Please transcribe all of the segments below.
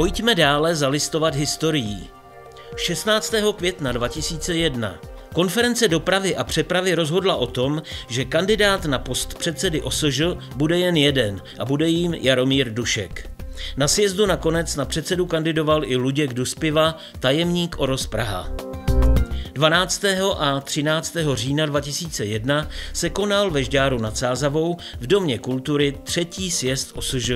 Pojďme dále zalistovat historií. 16. května 2001 Konference dopravy a přepravy rozhodla o tom, že kandidát na post předsedy OSŽ bude jen jeden a bude jím Jaromír Dušek. Na sjezdu nakonec na předsedu kandidoval i Luděk Duspiva, tajemník OROS Praha. 12. a 13. října 2001 se konal ve Žďáru nad Sázavou v Domě kultury 3. sjezd OSŽ.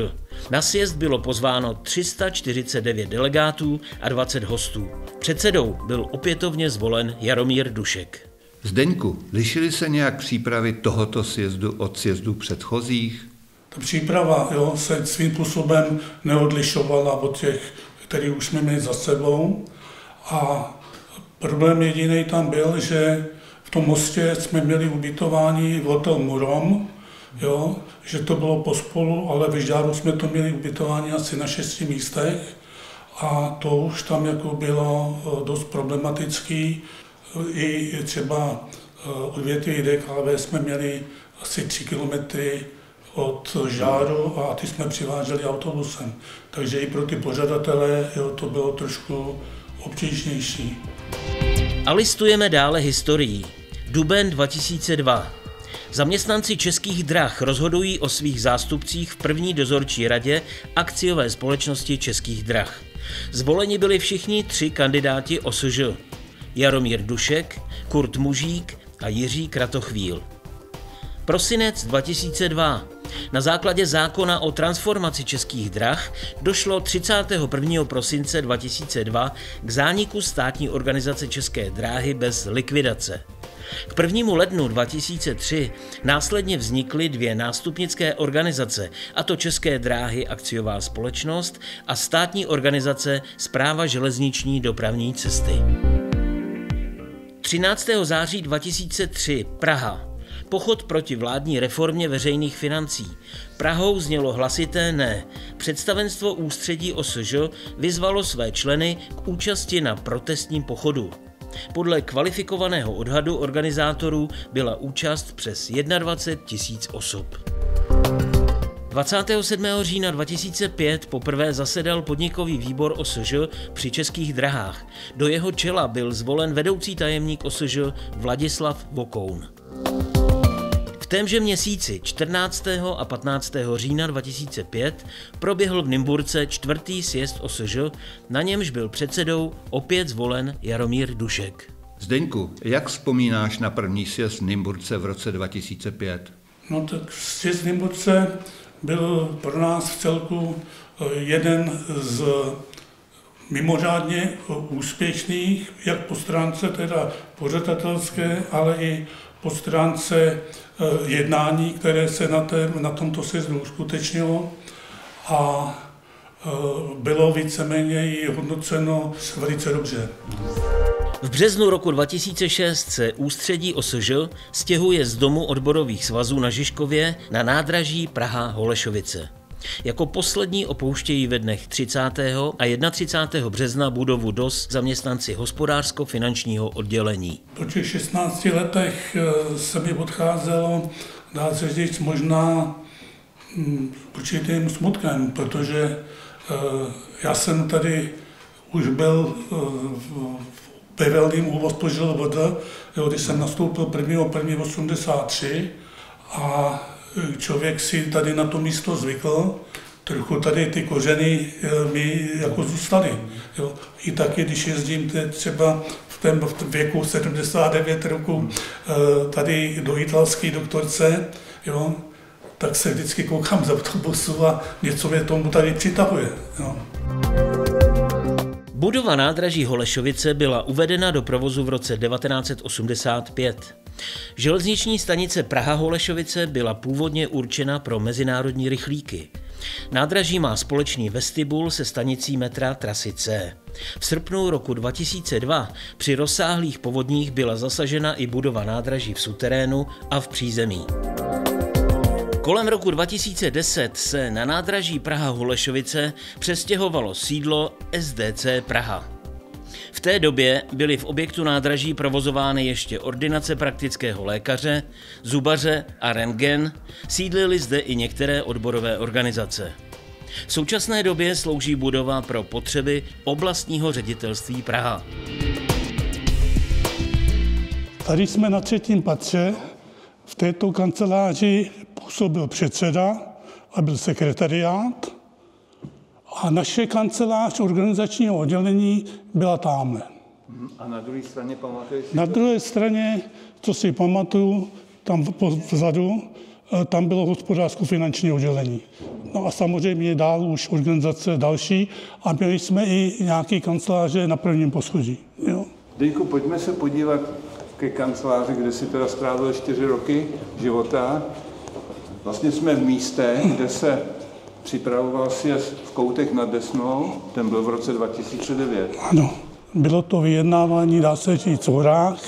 Na sjezd bylo pozváno 349 delegátů a 20 hostů. Předsedou byl opětovně zvolen Jaromír Dušek. Zdeňku, lišily se nějak přípravy tohoto sjezdu od sjezdů předchozích? Ta příprava se svým způsobem neodlišovala od těch, které už jsme měli za sebou. A problém jediný tam byl, že v tom Mostě jsme měli ubytování v hotel Murom, že to bylo pospolu, ale ve Žďáru jsme to měli ubytování asi na 6 místech a to už tam jako bylo dost problematický. I třeba odvětví DKV jsme měli asi 3 kilometry od Žďáru a ty jsme přiváželi autobusem. Takže i pro ty pořadatele to bylo trošku obtížnější. A listujeme dále historií. Duben 2002. Zaměstnanci Českých drah rozhodují o svých zástupcích v první dozorčí radě akciové společnosti Českých drah. Zvoleni byli všichni 3 kandidáti OSŽ. Jaromír Dušek, Kurt Mužík a Jiří Kratochvíl. Prosinec 2002. Na základě zákona o transformaci Českých drah došlo 31. prosince 2002 k zániku státní organizace České dráhy bez likvidace. K 1. lednu 2003 následně vznikly 2 nástupnické organizace, a to České dráhy akciová společnost a státní organizace Správa železniční dopravní cesty. 13. září 2003 Praha. Pochod proti vládní reformě veřejných financí. Prahou znělo hlasité ne. Představenstvo ústředí OSŽ vyzvalo své členy k účasti na protestním pochodu. Podle kvalifikovaného odhadu organizátorů byla účast přes 21 000 osob. 27. října 2005 poprvé zasedal podnikový výbor OSŽ při Českých drahách. Do jeho čela byl zvolen vedoucí tajemník OSŽ Vladislav Vokoun. V témže měsíci 14. a 15. října 2005 proběhl v Nymburce 4. sjezd OSŽ, na němž byl předsedou opět zvolen Jaromír Dušek. Zdeňku, jak vzpomínáš na první sjezd v Nymburce v roce 2005? No tak sjezd v Nymburce byl pro nás v celku jeden z mimořádně úspěšných, jak po stránce teda pořadatelské, ale i po stránce jednání, které se na tomto sjezdu uskutečnilo a bylo víceméně i hodnoceno velice dobře. V březnu roku 2006 se ústředí OSŽ stěhuje z Domu odborových svazů na Žižkově na nádraží Praha-Holešovice. Jako poslední opouštějí ve dnech 30. a 31. března budovu DOS zaměstnanci hospodářsko-finančního oddělení. Po těch 16 letech se mi odcházelo, dá se říct, možná určitým smutkem, protože já jsem tady už byl ve Velným ÚVOZ PŽLVD, když jsem nastoupil 1.1.83 a člověk si tady na to místo zvykl, trochu tady ty kořeny mi jako zůstaly. I taky, když jezdím třeba v věku 79 roku tady do italské doktorce, tak se vždycky koukám z autobusu a něco mě tomu tady přitahuje. Budova nádraží Holešovice byla uvedena do provozu v roce 1985. Železniční stanice Praha-Holešovice byla původně určena pro mezinárodní rychlíky. Nádraží má společný vestibul se stanicí metra trasy C. V srpnu roku 2002 při rozsáhlých povodních byla zasažena i budova nádraží v suterénu a v přízemí. Kolem roku 2010 se na nádraží Praha-Holešovice přestěhovalo sídlo SDC Praha. V té době byly v objektu nádraží provozovány ještě ordinace praktického lékaře, zubaře a rentgen, sídlily zde i některé odborové organizace. V současné době slouží budova pro potřeby oblastního ředitelství Praha. Tady jsme na 3. patře. V této kanceláři působil předseda a byl sekretariát. A naše kancelář organizačního oddělení byla tamhle. A na druhé straně pamatuješ? Na druhé straně, co si pamatuju, tam vzadu, tam bylo hospodářsko-finanční oddělení. No a samozřejmě dál už organizace další a měli jsme i nějaké kanceláře na prvním poschodí. Jo. Zdeňku, pojďme se podívat ke kanceláři, kde si teda strávil 4 roky života. Vlastně jsme v místě, kde se připravoval sjezd v Koutech nad Desnou, ten byl v roce 2009. Ano, bylo to vyjednávání, dá se říct, v horách,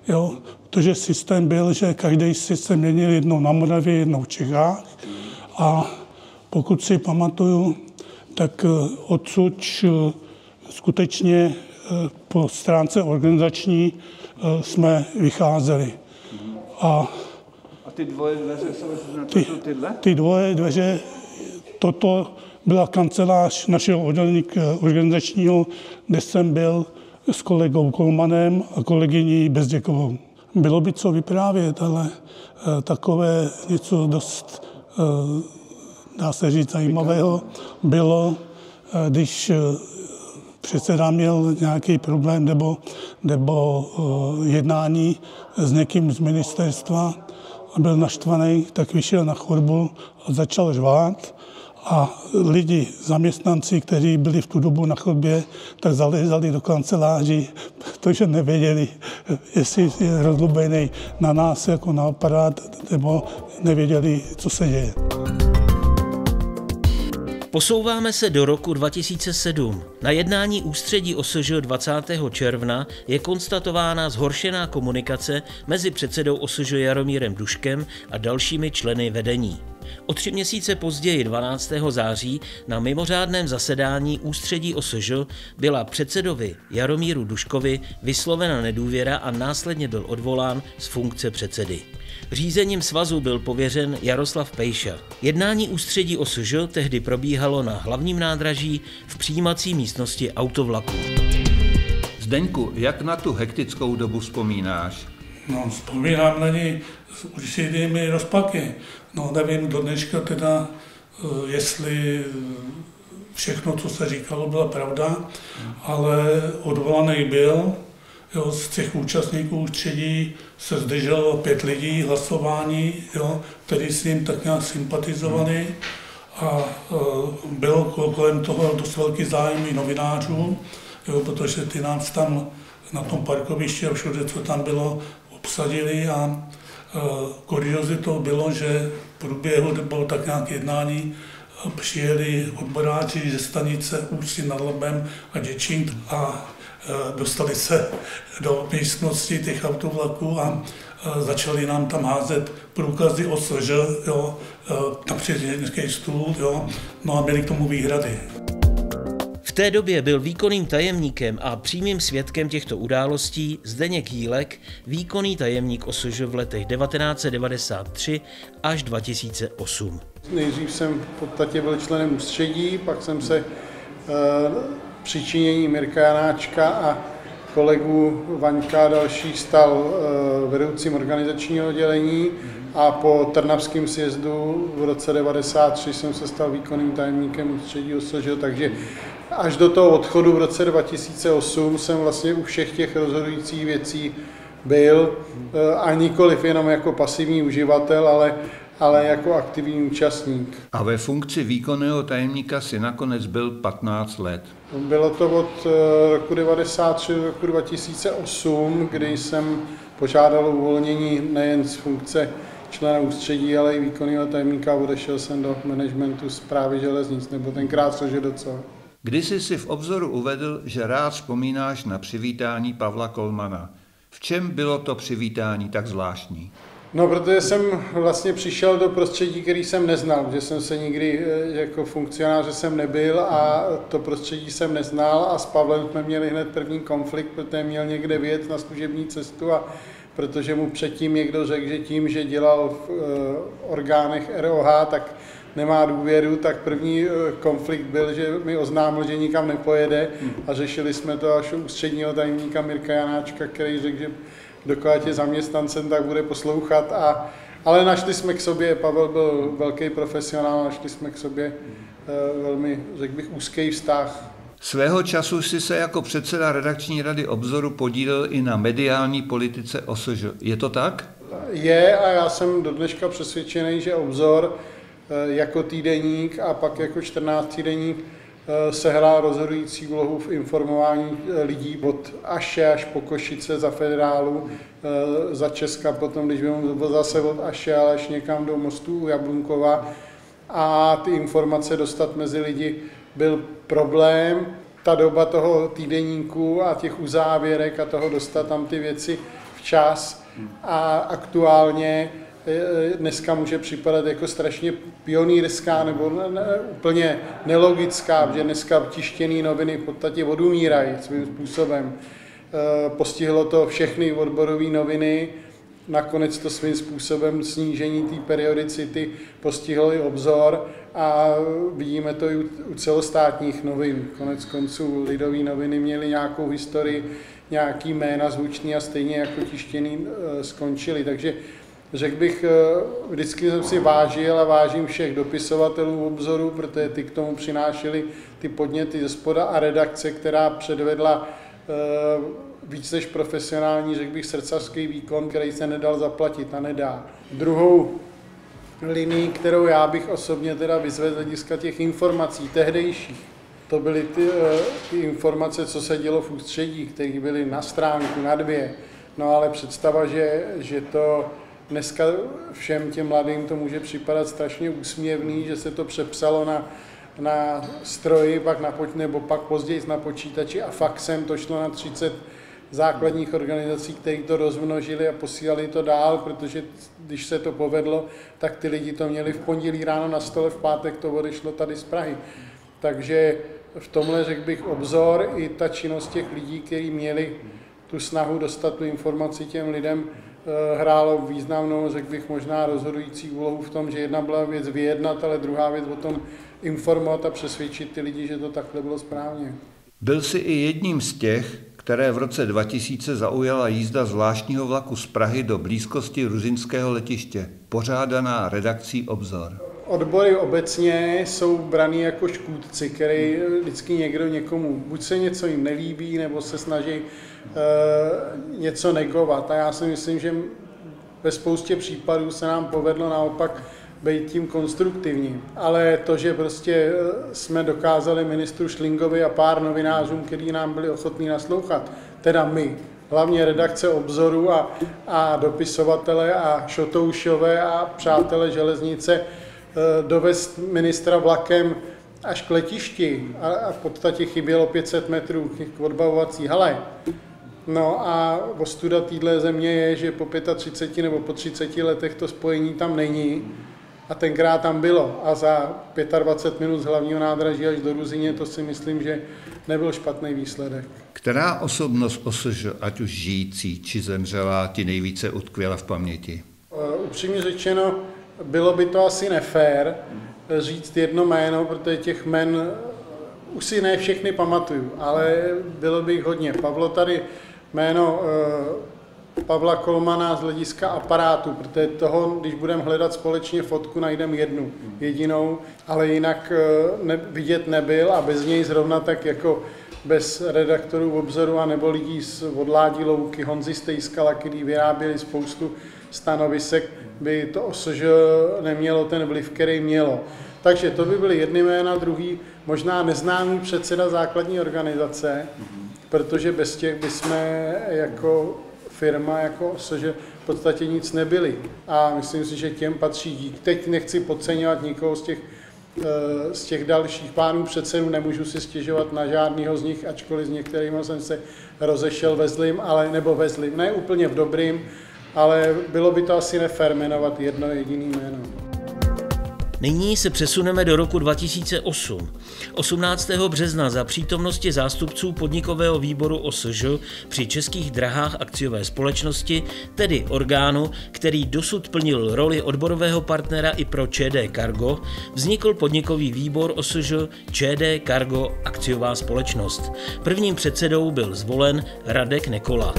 jo, protože systém byl, že každý systém měnil jednou na Moravě, jednou v Čechách a pokud si pamatuju, tak odsud skutečně po stránce organizační jsme vycházeli. A ty dvoje dveře jsou tyhle? Ty dvoje dveře, toto byla kancelář našeho oddělení organizačního, kde jsem byl s kolegou Kolmanem a kolegyní Bezděkovou. Bylo by co vyprávět, ale takové něco dost, dá se říct, zajímavého bylo, když předseda měl nějaký problém nebo jednání s někým z ministerstva a byl naštvaný, tak vyšel na chodbu a začal řvát. A lidi, zaměstnanci, kteří byli v tu dobu na chodbě, tak zalezali do kanceláří, protože nevěděli, jestli je rozlobený na nás jako na aparát, nebo nevěděli, co se děje. Posouváme se do roku 2007. Na jednání ústředí OSŽ 20. června je konstatována zhoršená komunikace mezi předsedou OSŽ Jaromírem Duškem a dalšími členy vedení. O 3 měsíce později, 12. září, na mimořádném zasedání ústředí OSŽ byla předsedovi Jaromíru Duškovi vyslovena nedůvěra a následně byl odvolán z funkce předsedy. Řízením svazu byl pověřen Jaroslav Pejša. Jednání ústředí OSŽ tehdy probíhalo na hlavním nádraží v přijímací místnosti autovlaku. Zdeňku, jak na tu hektickou dobu vzpomínáš? No, vzpomínám na ní s určitými rozpaky. No, nevím do dneška teda, jestli všechno, co se říkalo, byla pravda, ale odvolaný byl. Jo, z těch účastníků ústředí se zdrželo 5 lidí hlasování, jo, kteří s ním tak nějak sympatizovali a bylo kolem toho dost velký zájem i novinářů, jo, protože ty nás tam na tom parkovišti a všude, co tam bylo, obsadili a kuriozitou bylo, že v průběhu bylo tak nějak jednání, přijeli odboráři ze stanice Ústí nad Labem a Děčín a dostali se do místnosti těch autovlaků a začali nám tam házet průkazy OSŽ, jo, na předsednický stůl, jo, no a měli k tomu výhrady. V té době byl výkonným tajemníkem a přímým svědkem těchto událostí Zdeněk Jílek, výkonný tajemník OSŽ v letech 1993 až 2008. Nejdřív jsem v podstatě byl členem ústředí, pak jsem se přičinění Mirka Janáčka a kolegů Vaňka a dalších stal vedoucím organizačního oddělení a po Trnavském sjezdu v roce 1993 jsem se stal výkonným tajemníkem ústředí OSŽ, takže až do toho odchodu v roce 2008 jsem vlastně u všech těch rozhodujících věcí byl a nikoliv jenom jako pasivní uživatel, ale jako aktivní účastník. A ve funkci výkonného tajemníka si nakonec byl 15 let. Bylo to od roku 1993 do roku 2008, kdy jsem požádal o uvolnění nejen z funkce člena ústředí, ale i výkonného tajemníka a odešel jsem do managementu Správy železnic, nebo tenkrát SŽDC. Kdysi si v obzoru uvedl, že rád vzpomínáš na přivítání Pavla Kolmana. V čem bylo to přivítání tak zvláštní? No, protože jsem vlastně přišel do prostředí, který jsem neznal, že jsem se nikdy jako funkcionáře jsem nebyl a to prostředí jsem neznal a s Pavlem jsme měli hned první konflikt, protože měl někde vyjet na služební cestu a protože mu předtím někdo řekl, že tím, že dělal v orgánech ROH, tak nemá důvěru, tak první konflikt byl, že mi oznámil, že nikam nepojede a řešili jsme to až u ústředního tajemníka Mirka Janáčka, který řekl, že dokud je zaměstnancem, tak bude poslouchat. Ale našli jsme k sobě, Pavel byl velký profesionál, našli jsme k sobě velmi, řekl bych, úzký vztah. Svého času si se jako předseda redakční rady Obzoru podílel i na mediální politice OSŽ. Je to tak? Je a já jsem do dneška přesvědčený, že Obzor jako týdeník a pak jako 14 týdeník sehrál rozhodující úlohu v informování lidí od Aše až po Košice za Federálu, za Česka, potom když byl zase od Aše až někam do Mostu u Jablunkova a ty informace dostat mezi lidi byl problém. Ta doba toho týdeníku a těch uzávěrek a toho dostat tam ty věci včas a aktuálně dneska může připadat jako strašně pionýrská nebo úplně nelogická, protože dneska tištěné noviny v podstatě odumírají svým způsobem. Postihlo to všechny odborové noviny, nakonec to svým způsobem snížení té periodicity postihlo i Obzor a vidíme to i u celostátních novin. Konec konců lidové noviny měly nějakou historii, nějaký jména zvučný a stejně jako tištěný skončili. Takže řekl bych, vždycky jsem si vážil a vážím všech dopisovatelů Obzoru, protože ty k tomu přinášeli ty podněty ze spoda a redakce, která předvedla víc než profesionální, řekl bych, srdcařský výkon, který se nedal zaplatit a nedá. Druhou linii, kterou já bych osobně teda vyzvedl z hlediska těch informací tehdejších, to byly ty informace, co se dělo v ústředí, které byly na stránku, na dvě. No ale představa, že to dneska všem těm mladým to může připadat strašně úsměvný, že se to přepsalo na stroji, nebo pak později na počítači a faxem to šlo na 30 základních organizací, které to rozmnožili a posílali to dál, protože když se to povedlo, tak ty lidi to měli v pondělí ráno na stole, v pátek to odešlo tady z Prahy. Takže v tomhle, řekl bych, Obzor i ta činnost těch lidí, kteří měli tu snahu dostat tu informaci těm lidem, hrálo významnou, řekl bych, možná rozhodující úlohu v tom, že jedna byla věc vyjednat, ale druhá věc o tom informovat a přesvědčit ty lidi, že to takhle bylo správně. Byl jsi i jedním z těch, které v roce 2000 zaujala jízda zvláštního vlaku z Prahy do blízkosti ruzyňského letiště, pořádaná redakcí Obzor. Odbory obecně jsou braný jako škůdci, který vždycky někdo někomu, buď se něco jim nelíbí, nebo se snaží něco negovat. A já si myslím, že ve spoustě případů se nám povedlo naopak být tím konstruktivním. Ale to, že prostě jsme dokázali ministru Šlingovi a pár novinářům, kteří nám byli ochotní naslouchat, teda my, hlavně redakce Obzoru a dopisovatele a Šotoušové a přátelé železnice, dovést ministra vlakem až k letišti a v podstatě chybělo 500 metrů k odbavovací hale. No a ostuda téhle země je, že po 35 nebo po 30 letech to spojení tam není a tenkrát tam bylo a za 25 minut z hlavního nádraží až do Ruzyně to si myslím, že nebyl špatný výsledek. Která osobnost OSŽ, ať už žijící či zemřelá, ti nejvíce utkvěla v paměti? Upřímně řečeno, bylo by to asi nefér říct jedno jméno, protože těch jmen už si ne všechny pamatuju, ale bylo by jich hodně. Pavlo tady jméno Pavla Kolmana z hlediska aparátu, protože toho, když budeme hledat společně fotku, najdeme jednu jedinou, ale jinak vidět nebyl a bez něj zrovna tak jako bez redaktorů Obzoru a nebo lidí z Odládí Louky, Honzy Stejskala, který vyráběli spoustu stanovisek, by to OSŽ nemělo ten vliv, který mělo. Takže to by byly jedny jména, druhý možná neznámý předseda základní organizace, protože bez těch bychom jako firma, jako OSŽ v podstatě nic nebyli. A myslím si, že těm patří dík. Teď nechci podceňovat nikoho z těch dalších pánů předsedů, nemůžu si stěžovat na žádného z nich, ačkoliv s některými jsem se rozešel ve zlým, ne úplně v dobrým, ale bylo by to asi nefér jmenovat jedno jediné jméno. Nyní se přesuneme do roku 2008. 18. března za přítomnosti zástupců podnikového výboru OSŽ při Českých drahách akciové společnosti, tedy orgánu, který dosud plnil roli odborového partnera i pro ČD Cargo, vznikl podnikový výbor OSŽ ČD Cargo akciová společnost. Prvním předsedou byl zvolen Radek Nekola.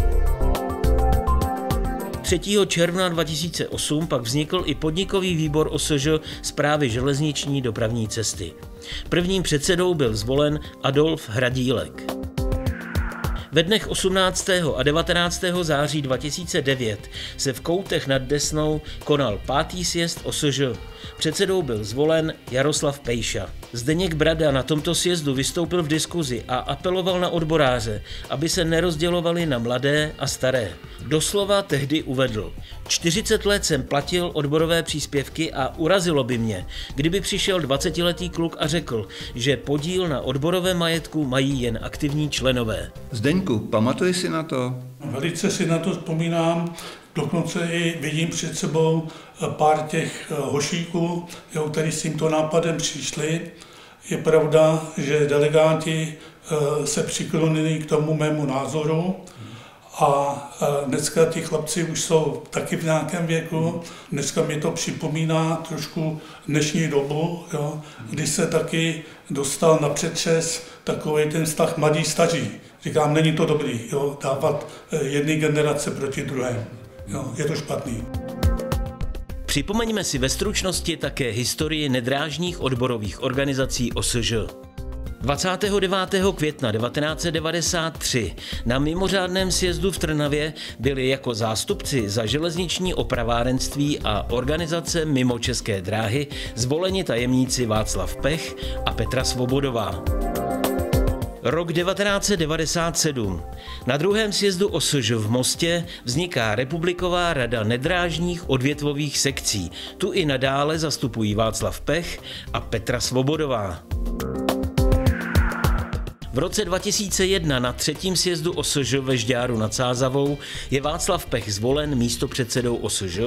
3. června 2008 pak vznikl i podnikový výbor OSŽ Správy železniční dopravní cesty. Prvním předsedou byl zvolen Adolf Hradílek. Ve dnech 18. a 19. září 2009 se v Koutech nad Desnou konal 5. sjezd OSŽ. Předsedou byl zvolen Jaroslav Pejša. Zdeněk Brada na tomto sjezdu vystoupil v diskuzi a apeloval na odboráře, aby se nerozdělovali na mladé a staré. Doslova tehdy uvedl: 40 let jsem platil odborové příspěvky a urazilo by mě, kdyby přišel 20letý kluk a řekl, že podíl na odborovém majetku mají jen aktivní členové. Zdeňku, pamatuješ si na to? Velice si na to vzpomínám, dokonce i vidím před sebou pár těch hošíků, kteří s tímto nápadem přišli. Je pravda, že delegáti se přiklonili k tomu mému názoru a dneska ti chlapci už jsou taky v nějakém věku. Dneska mi to připomíná trošku dnešní dobu, kdy se taky dostal na přetřes takový ten vztah mladí-staří. Říkám, není to dobrý, dávat jedné generace proti druhé. Je to špatný. Připomeňme si ve stručnosti také historii nedrážních odborových organizací OSŽ. 29. května 1993 na mimořádném sjezdu v Trnavě byli jako zástupci za železniční opravárenství a organizace mimo České dráhy zvoleni tajemníci Václav Pech a Petra Svobodová. Rok 1997. Na druhém sjezdu OSŽ v Mostě vzniká Republiková rada nedrážních odvětvových sekcí. Tu i nadále zastupují Václav Pech a Petra Svobodová. V roce 2001 na 3. sjezdu OSŽ ve Žďáru nad Sázavou je Václav Pech zvolen místopředsedou OSŽ,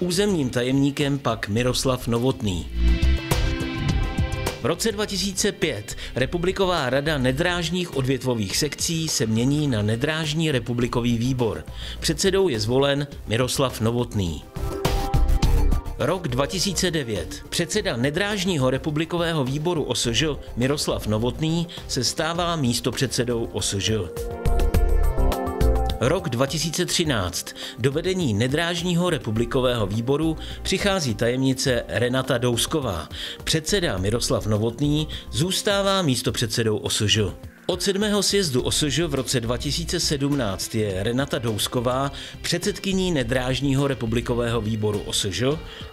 územním tajemníkem pak Miroslav Novotný. V roce 2005 Republiková rada nedrážních odvětvových sekcí se mění na Nedrážní republikový výbor. Předsedou je zvolen Miroslav Novotný. Rok 2009. Předseda Nedrážního republikového výboru OSŽ Miroslav Novotný se stává místopředsedou OSŽ. Rok 2013. Do vedení Nedrážního republikového výboru přichází tajemnice Renata Dousková. Předseda Miroslav Novotný zůstává místopředsedou OSŽ. Od 7. sjezdu OSŽ v roce 2017 je Renata Dousková předsedkyní Nedrážního republikového výboru OSŽ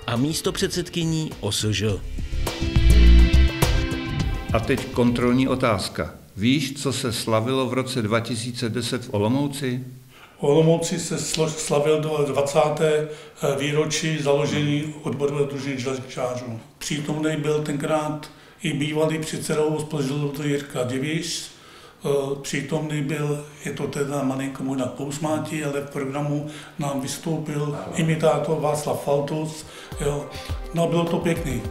a místopředsedkyní OSŽ. A teď kontrolní otázka. Víš, co se slavilo v roce 2010 v Olomouci? V Olomouci se slavil do 20. výročí založení odborového sdružení železničářů. Přítomný byl tenkrát i bývalý předsedou společnosti Jirka Diviš. Přítomný byl, je to teda malinko možná pousmátí, ale v programu nám vystoupil imitátor Václav Faltus. No, bylo to pěkný.